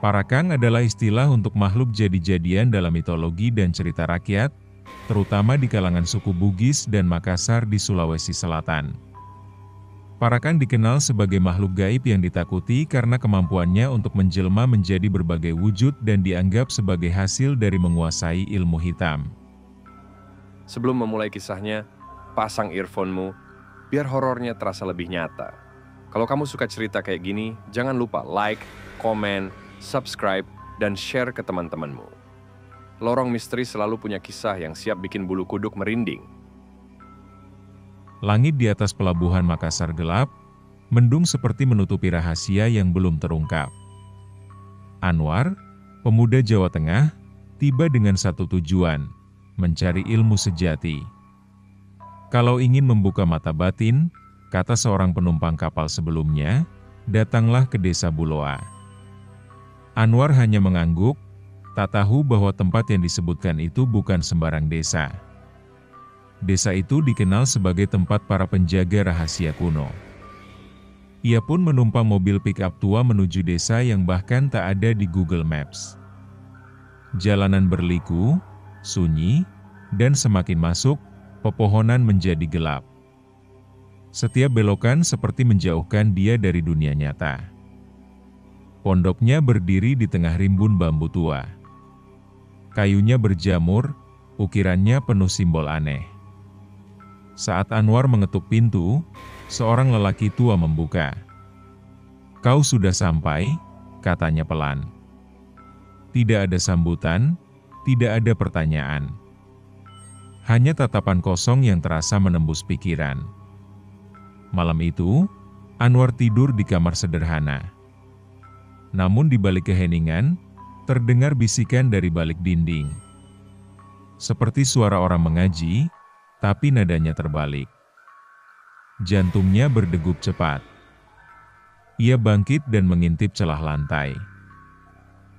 Parakang adalah istilah untuk makhluk jadi-jadian dalam mitologi dan cerita rakyat, terutama di kalangan suku Bugis dan Makassar di Sulawesi Selatan. Parakang dikenal sebagai makhluk gaib yang ditakuti karena kemampuannya untuk menjelma menjadi berbagai wujud dan dianggap sebagai hasil dari menguasai ilmu hitam. Sebelum memulai kisahnya, pasang earphone-mu biar horornya terasa lebih nyata. Kalau kamu suka cerita kayak gini, jangan lupa like, komen, subscribe, dan share ke teman-temanmu. Lorong Misteri selalu punya kisah yang siap bikin bulu kuduk merinding. Langit di atas pelabuhan Makassar gelap, mendung seperti menutupi rahasia yang belum terungkap. Anwar, pemuda Jawa Tengah, tiba dengan satu tujuan, mencari ilmu sejati. Kalau ingin membuka mata batin, kata seorang penumpang kapal sebelumnya, datanglah ke desa Buloa. Anwar hanya mengangguk, tak tahu bahwa tempat yang disebutkan itu bukan sembarang desa. Desa itu dikenal sebagai tempat para penjaga rahasia kuno. Ia pun menumpang mobil pick-up tua menuju desa yang bahkan tak ada di Google Maps. Jalanan berliku, sunyi, dan semakin masuk, pepohonan menjadi gelap. Setiap belokan seperti menjauhkan dia dari dunia nyata. Pondoknya berdiri di tengah rimbun bambu tua. Kayunya berjamur, ukirannya penuh simbol aneh. Saat Anwar mengetuk pintu, seorang lelaki tua membuka. "Kau sudah sampai?" katanya pelan. Tidak ada sambutan, tidak ada pertanyaan. Hanya tatapan kosong yang terasa menembus pikiran. Malam itu, Anwar tidur di kamar sederhana. Namun di balik keheningan, terdengar bisikan dari balik dinding. Seperti suara orang mengaji, tapi nadanya terbalik. Jantungnya berdegup cepat. Ia bangkit dan mengintip celah lantai.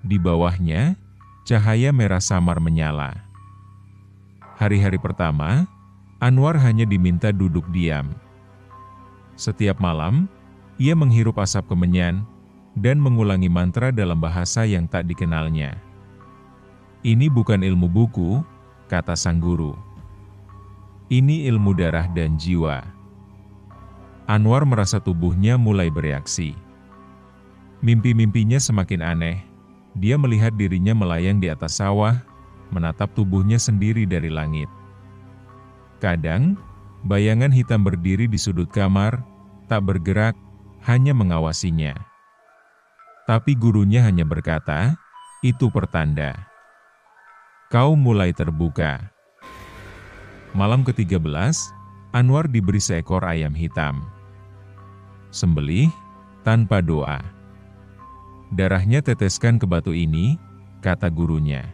Di bawahnya, cahaya merah samar menyala. Hari-hari pertama, Anwar hanya diminta duduk diam. Setiap malam, ia menghirup asap kemenyan dan mengulangi mantra dalam bahasa yang tak dikenalnya. "Ini bukan ilmu buku," kata sang guru. "Ini ilmu darah dan jiwa." Anwar merasa tubuhnya mulai bereaksi. Mimpi-mimpinya semakin aneh. Dia melihat dirinya melayang di atas sawah, menatap tubuhnya sendiri dari langit. Kadang, bayangan hitam berdiri di sudut kamar, tak bergerak, hanya mengawasinya. Tapi gurunya hanya berkata, "Itu pertanda. Kau mulai terbuka." Malam ke-13, Anwar diberi seekor ayam hitam. Sembelih tanpa doa. "Darahnya teteskan ke batu ini," kata gurunya.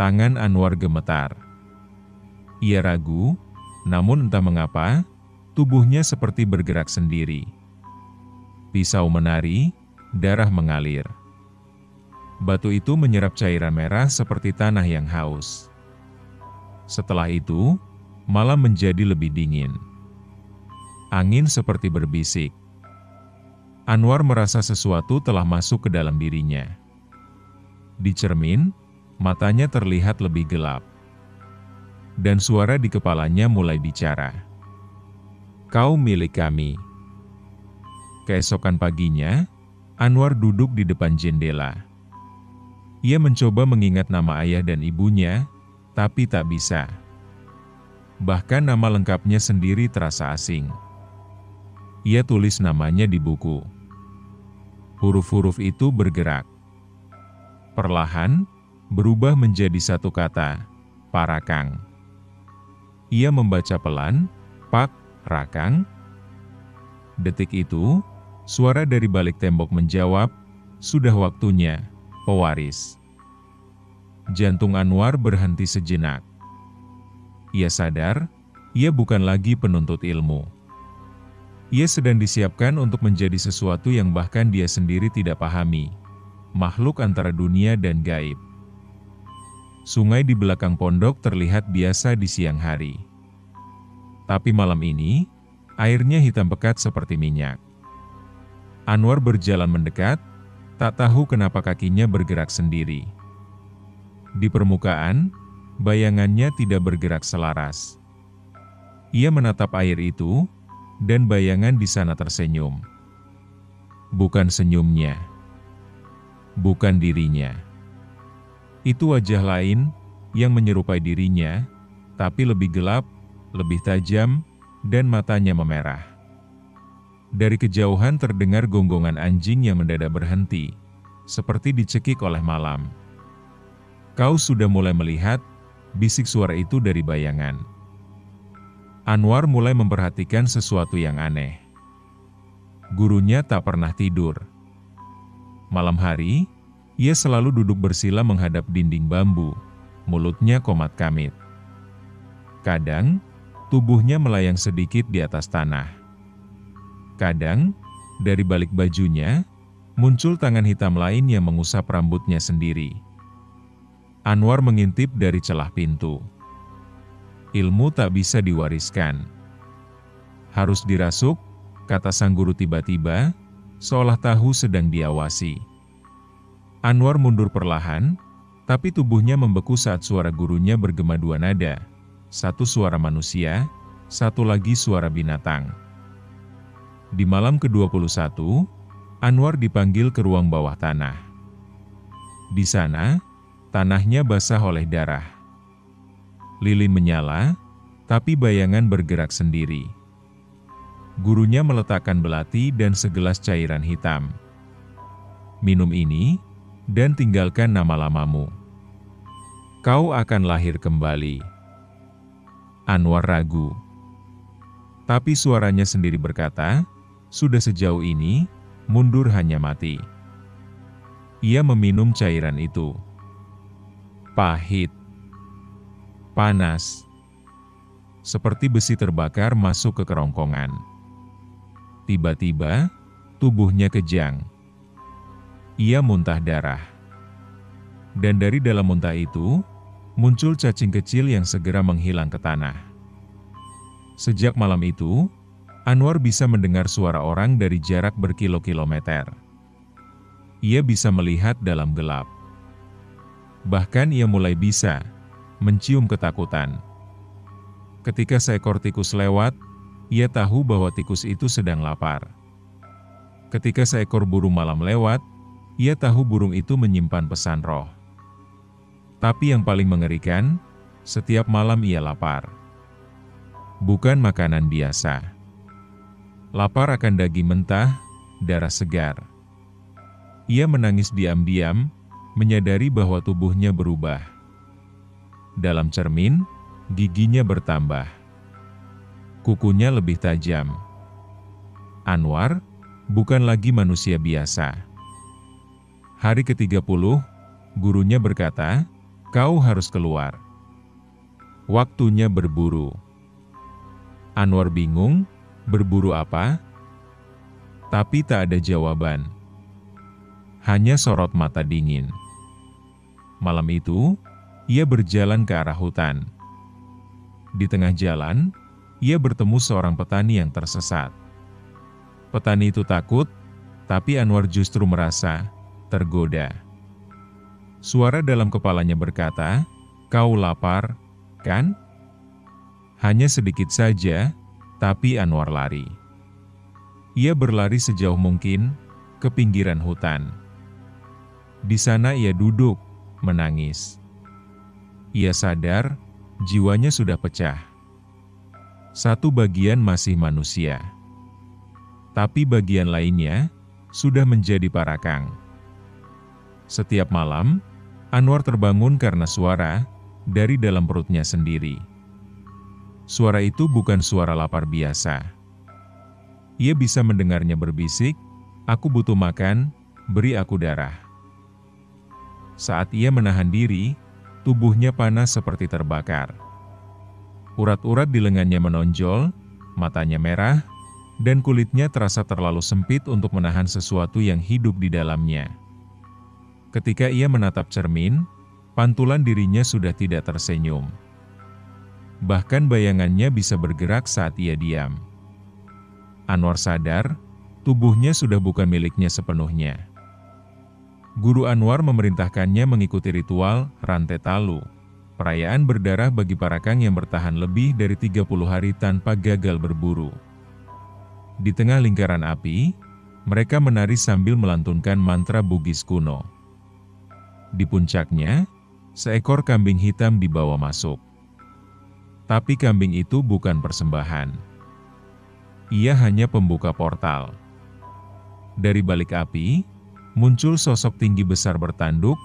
Tangan Anwar gemetar. Ia ragu, namun entah mengapa, tubuhnya seperti bergerak sendiri. Pisau menari, darah mengalir. Batu itu menyerap cairan merah seperti tanah yang haus. Setelah itu, malam menjadi lebih dingin. Angin seperti berbisik. Anwar merasa sesuatu telah masuk ke dalam dirinya. Di cermin, matanya terlihat lebih gelap. Dan suara di kepalanya mulai bicara. "Kau milik kami." Keesokan paginya, Anwar duduk di depan jendela. Ia mencoba mengingat nama ayah dan ibunya, tapi tak bisa. Bahkan nama lengkapnya sendiri terasa asing. Ia tulis namanya di buku. Huruf-huruf itu bergerak. Perlahan, berubah menjadi satu kata, Parakang. Ia membaca pelan, Pak, Rakang. Detik itu, suara dari balik tembok menjawab, "Sudah waktunya, pewaris." Jantung Anwar berhenti sejenak. Ia sadar, ia bukan lagi penuntut ilmu. Ia sedang disiapkan untuk menjadi sesuatu yang bahkan dia sendiri tidak pahami, makhluk antara dunia dan gaib. Sungai di belakang pondok terlihat biasa di siang hari. Tapi malam ini, airnya hitam pekat seperti minyak. Anwar berjalan mendekat, Tak tahu kenapa kakinya bergerak sendiri. Di permukaan, bayangannya tidak bergerak selaras. Ia menatap air itu, dan bayangan di sana tersenyum. Bukan senyumnya. Bukan dirinya. Itu wajah lain yang menyerupai dirinya, tapi lebih gelap, lebih tajam, dan matanya memerah. Dari kejauhan terdengar gonggongan anjing yang mendadak berhenti, seperti dicekik oleh malam. Kau sudah mulai melihat, bisik suara itu dari bayangan. Anwar mulai memperhatikan sesuatu yang aneh. Gurunya tak pernah tidur. Malam hari, ia selalu duduk bersila menghadap dinding bambu, mulutnya komat kamit. Kadang, tubuhnya melayang sedikit di atas tanah. Kadang, dari balik bajunya, muncul tangan hitam lain yang mengusap rambutnya sendiri. Anwar mengintip dari celah pintu. Ilmu tak bisa diwariskan. Harus dirasuk, kata sang guru tiba-tiba, seolah tahu sedang diawasi. Anwar mundur perlahan, tapi tubuhnya membeku saat suara gurunya bergema dua nada. Satu suara manusia, satu lagi suara binatang. Di malam ke-21, Anwar dipanggil ke ruang bawah tanah. Di sana, tanahnya basah oleh darah. Lilin menyala, tapi bayangan bergerak sendiri. Gurunya meletakkan belati dan segelas cairan hitam. Minum ini, dan tinggalkan nama-lamamu. Kau akan lahir kembali. Anwar ragu. Tapi suaranya sendiri berkata, sudah sejauh ini, mundur hanya mati. Ia meminum cairan itu. Pahit. Panas. Seperti besi terbakar masuk ke kerongkongan. Tiba-tiba, tubuhnya kejang. Ia muntah darah. Dan dari dalam muntah itu, muncul cacing kecil yang segera menghilang ke tanah. Sejak malam itu, Anwar bisa mendengar suara orang dari jarak berkilo-kilometer. Ia bisa melihat dalam gelap. Bahkan ia mulai bisa mencium ketakutan. Ketika seekor tikus lewat, ia tahu bahwa tikus itu sedang lapar. Ketika seekor burung malam lewat, ia tahu burung itu menyimpan pesan roh. Tapi yang paling mengerikan, setiap malam ia lapar. Bukan makanan biasa. Lapar akan daging mentah, darah segar. Ia menangis diam-diam, menyadari bahwa tubuhnya berubah. Dalam cermin, giginya bertambah. Kukunya lebih tajam. Anwar bukan lagi manusia biasa. Hari ke-30, gurunya berkata, kau harus keluar. Waktunya berburu. Anwar bingung, berburu apa? Tapi tak ada jawaban. Hanya sorot mata dingin. Malam itu, ia berjalan ke arah hutan. Di tengah jalan, ia bertemu seorang petani yang tersesat. Petani itu takut, tapi Anwar justru merasa tergoda. Suara dalam kepalanya berkata, kau lapar, kan? Hanya sedikit saja, tapi Anwar lari. Ia berlari sejauh mungkin ke pinggiran hutan. Di sana ia duduk, menangis. Ia sadar, jiwanya sudah pecah. Satu bagian masih manusia, tapi bagian lainnya sudah menjadi parakang. Setiap malam, Anwar terbangun karena suara dari dalam perutnya sendiri. Suara itu bukan suara lapar biasa. Ia bisa mendengarnya berbisik, aku butuh makan, beri aku darah. Saat ia menahan diri, tubuhnya panas seperti terbakar. Urat-urat di lengannya menonjol, matanya merah, dan kulitnya terasa terlalu sempit untuk menahan sesuatu yang hidup di dalamnya. Ketika ia menatap cermin, pantulan dirinya sudah tidak tersenyum. Bahkan bayangannya bisa bergerak saat ia diam. Anwar sadar, tubuhnya sudah bukan miliknya sepenuhnya. Guru Anwar memerintahkannya mengikuti ritual Rantai Talu, perayaan berdarah bagi para kang yang bertahan lebih dari 30 hari tanpa gagal berburu. Di tengah lingkaran api, mereka menari sambil melantunkan mantra Bugis kuno. Di puncaknya, seekor kambing hitam dibawa masuk. Tapi kambing itu bukan persembahan. Ia hanya pembuka portal. Dari balik api, muncul sosok tinggi besar bertanduk,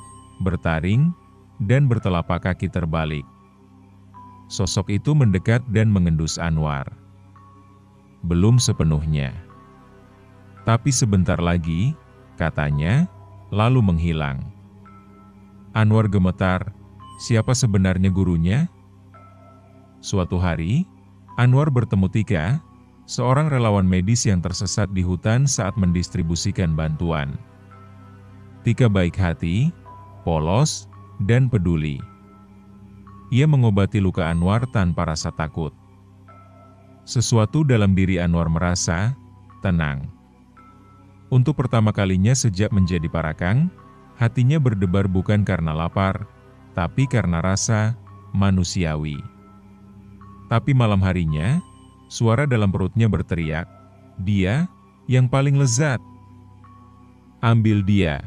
bertaring, dan bertelapak kaki terbalik. Sosok itu mendekat dan mengendus Anwar. Belum sepenuhnya. Tapi sebentar lagi, katanya, lalu menghilang. Anwar gemetar, siapa sebenarnya gurunya? Suatu hari, Anwar bertemu Tika, seorang relawan medis yang tersesat di hutan saat mendistribusikan bantuan. Tika baik hati, polos, dan peduli. Ia mengobati luka Anwar tanpa rasa takut. Sesuatu dalam diri Anwar merasa tenang. Untuk pertama kalinya sejak menjadi parakang, hatinya berdebar bukan karena lapar, tapi karena rasa manusiawi. Tapi malam harinya, suara dalam perutnya berteriak, "Dia yang paling lezat. Ambil dia."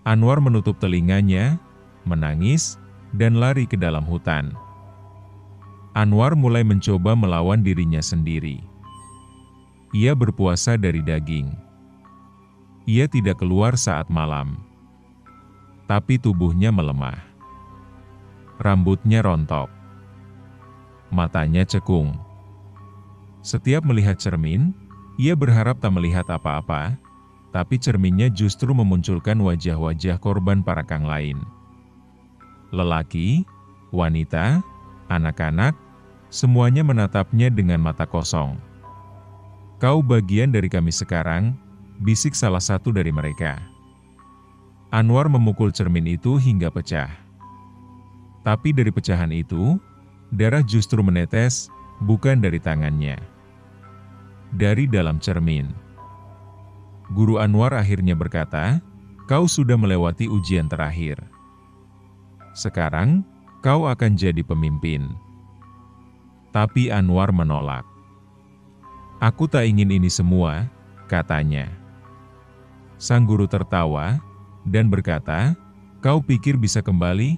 Anwar menutup telinganya, menangis, dan lari ke dalam hutan. Anwar mulai mencoba melawan dirinya sendiri. Ia berpuasa dari daging. Ia tidak keluar saat malam. Tapi tubuhnya melemah. Rambutnya rontok. Matanya cekung. Setiap melihat cermin, ia berharap tak melihat apa-apa, tapi cerminnya justru memunculkan wajah-wajah korban parakang lain. Lelaki, wanita, anak-anak, semuanya menatapnya dengan mata kosong. "Kau bagian dari kami sekarang," bisik salah satu dari mereka. Anwar memukul cermin itu hingga pecah. Tapi dari pecahan itu, darah justru menetes, bukan dari tangannya. Dari dalam cermin. Guru Anwar akhirnya berkata, "Kau sudah melewati ujian terakhir. Sekarang, kau akan jadi pemimpin." Tapi Anwar menolak. "Aku tak ingin ini semua," katanya. Sang guru tertawa dan berkata, "Kau pikir bisa kembali?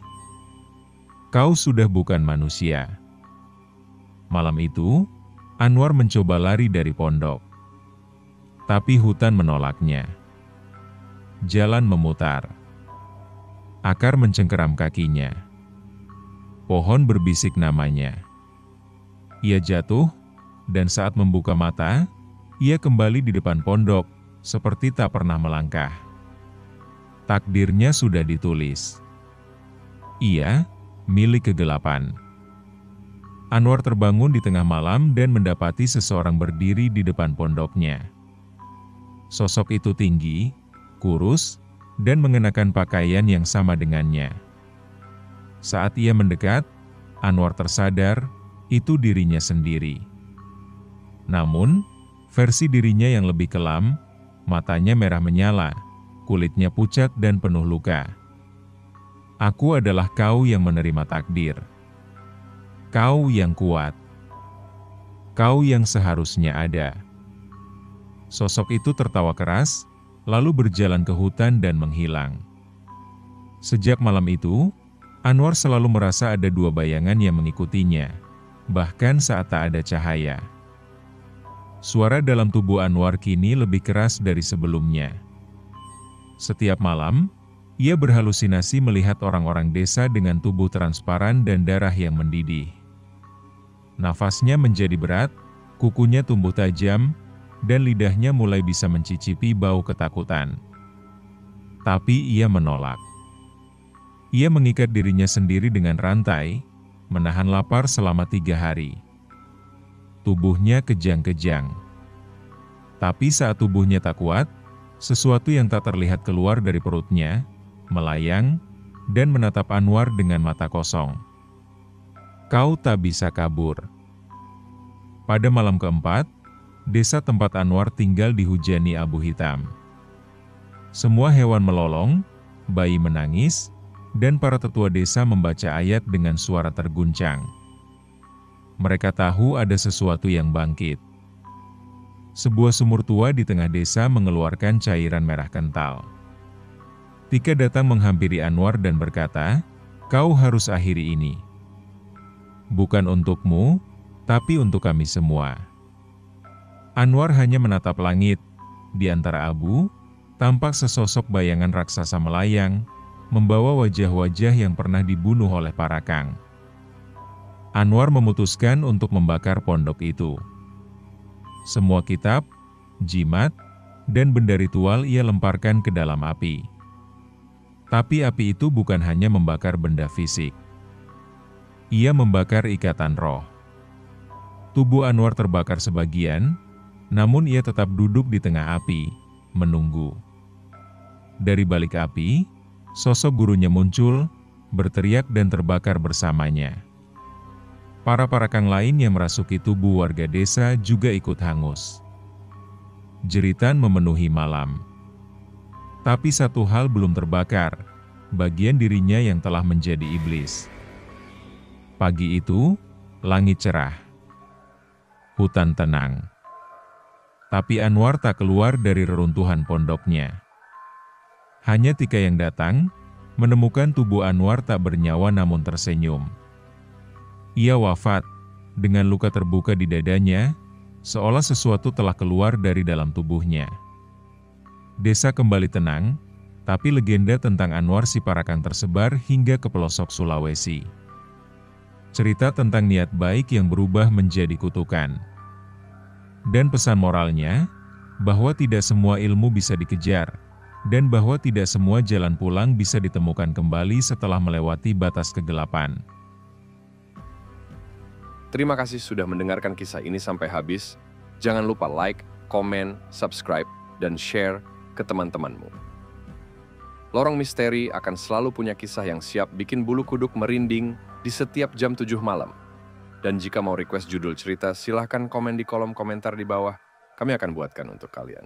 Kau sudah bukan manusia." Malam itu, Anwar mencoba lari dari pondok. Tapi hutan menolaknya. Jalan memutar. Akar mencengkeram kakinya. Pohon berbisik namanya. Ia jatuh, dan saat membuka mata, ia kembali di depan pondok, seperti tak pernah melangkah. Takdirnya sudah ditulis. Ia milik kegelapan. Anwar terbangun di tengah malam dan mendapati seseorang berdiri di depan pondoknya. Sosok itu tinggi, kurus, dan mengenakan pakaian yang sama dengannya. Saat ia mendekat, Anwar tersadar, itu dirinya sendiri. Namun, versi dirinya yang lebih kelam, matanya merah menyala, kulitnya pucat dan penuh luka. "Aku adalah kau yang menerima takdir. Kau yang kuat. Kau yang seharusnya ada." Sosok itu tertawa keras, lalu berjalan ke hutan dan menghilang. Sejak malam itu, Anwar selalu merasa ada dua bayangan yang mengikutinya, bahkan saat tak ada cahaya. Suara dalam tubuh Anwar kini lebih keras dari sebelumnya. Setiap malam, ia berhalusinasi melihat orang-orang desa dengan tubuh transparan dan darah yang mendidih. Nafasnya menjadi berat, kukunya tumbuh tajam, dan lidahnya mulai bisa mencicipi bau ketakutan. Tapi ia menolak. Ia mengikat dirinya sendiri dengan rantai, menahan lapar selama 3 hari. Tubuhnya kejang-kejang. Tapi saat tubuhnya tak kuat, sesuatu yang tak terlihat keluar dari perutnya, melayang, dan menatap Anwar dengan mata kosong. "Kau tak bisa kabur." Pada malam keempat, desa tempat Anwar tinggal dihujani abu hitam. Semua hewan melolong, bayi menangis, dan para tetua desa membaca ayat dengan suara terguncang. Mereka tahu ada sesuatu yang bangkit. Sebuah sumur tua di tengah desa mengeluarkan cairan merah kental. Tika datang menghampiri Anwar dan berkata, "Kau harus akhiri ini. Bukan untukmu, tapi untuk kami semua." Anwar hanya menatap langit. Di antara abu, tampak sesosok bayangan raksasa melayang, membawa wajah-wajah yang pernah dibunuh oleh Parakang. Anwar memutuskan untuk membakar pondok itu. Semua kitab, jimat, dan benda ritual ia lemparkan ke dalam api. Tapi api itu bukan hanya membakar benda fisik. Ia membakar ikatan roh. Tubuh Anwar terbakar sebagian, namun ia tetap duduk di tengah api, menunggu. Dari balik api, sosok gurunya muncul, berteriak dan terbakar bersamanya. Para parakang lain yang merasuki tubuh warga desa juga ikut hangus. Jeritan memenuhi malam. Tapi satu hal belum terbakar, bagian dirinya yang telah menjadi iblis. Pagi itu, langit cerah. Hutan tenang. Tapi Anwar tak keluar dari reruntuhan pondoknya. Hanya Tika yang datang, menemukan tubuh Anwar tak bernyawa namun tersenyum. Ia wafat, dengan luka terbuka di dadanya, seolah sesuatu telah keluar dari dalam tubuhnya. Desa kembali tenang, tapi legenda tentang Anwar si Parakang tersebar hingga ke pelosok Sulawesi. Cerita tentang niat baik yang berubah menjadi kutukan. Dan pesan moralnya, bahwa tidak semua ilmu bisa dikejar, dan bahwa tidak semua jalan pulang bisa ditemukan kembali setelah melewati batas kegelapan. Terima kasih sudah mendengarkan kisah ini sampai habis. Jangan lupa like, komen, subscribe, dan share ke teman-temanmu. Lorong Misteri akan selalu punya kisah yang siap bikin bulu kuduk merinding di setiap jam 7 malam. Dan jika mau request judul cerita, silahkan komen di kolom komentar di bawah. Kami akan buatkan untuk kalian.